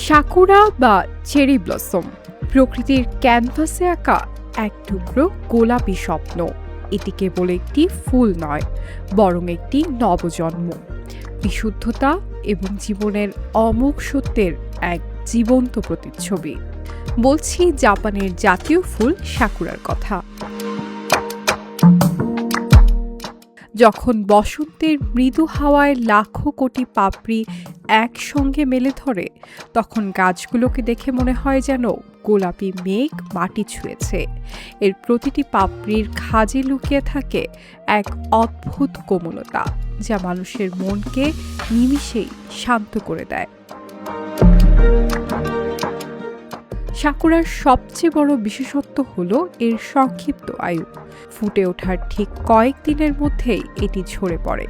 Sakura বা cherry blossom প্রকৃতির ক্যানভাসে আঁকা এক টুকরো গোলাপি স্বপ্ন। এটি কেবল একটি ফুল নয়, বরং একটি নবজন্ম, বিশুদ্ধতা এবং জীবনের অমোঘ সত্যের এক জীবন্ত প্রতিচ্ছবি। বলছি জাপানের জাতীয় ফুল সাকুরার কথা। যখন বসন্তের মৃদু হাওয়ায় লাখো কোটি পাপড়ি একসঙ্গে মেলে ধরে, তখন গাছগুলোকে দেখে মনে হয় যেন গোলাপি মেঘ মাটি ছুঁয়েছে। এর প্রতিটি পাপড়ির খাঁজে লুকিয়ে থাকে এক অদ্ভুত কোমলতা, যা মানুষের মনকে নিমিষেই শান্ত করে দেয়। সাকুরার সবচেয়ে বড় বিশেষত্ব হল এর সংক্ষিপ্ত আয়ু। ফুটে ওঠার ঠিক কয়েকদিনের মধ্যেই এটি ঝরে পড়ে।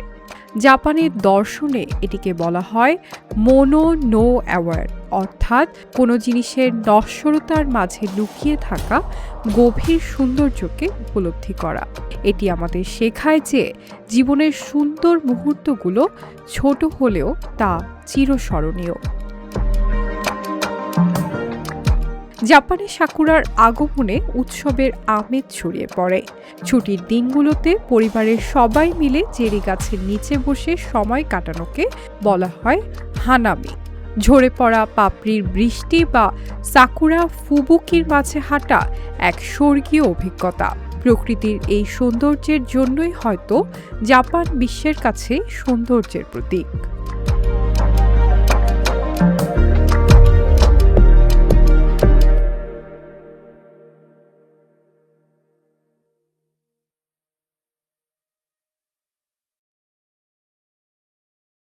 জাপানের দর্শনে এটিকে বলা হয় মোনো নো অ্যাওয়ার, অর্থাৎ কোনো জিনিসের নশ্বরতার মাঝে লুকিয়ে থাকা গভীর সৌন্দর্যকে উপলব্ধি করা। এটি আমাদের শেখায় যে জীবনের সুন্দর মুহূর্তগুলো ছোট হলেও তা চিরস্মরণীয়। জাপানে সাকুরার আগমনে উৎসবের আমেজ ছড়িয়ে পড়ে। ছুটির দিনগুলোতে পরিবারের সবাই মিলে চেরি গাছের নিচে বসে সময় কাটানোকে বলা হয় হানামি। ঝরে পড়া পাপড়ির বৃষ্টি বা সাকুরা ফুবুকির মাঝে হাঁটা এক স্বর্গীয় অভিজ্ঞতা। প্রকৃতির এই সৌন্দর্যের জন্যই হয়তো জাপান বিশ্বের কাছে সৌন্দর্যের প্রতীক।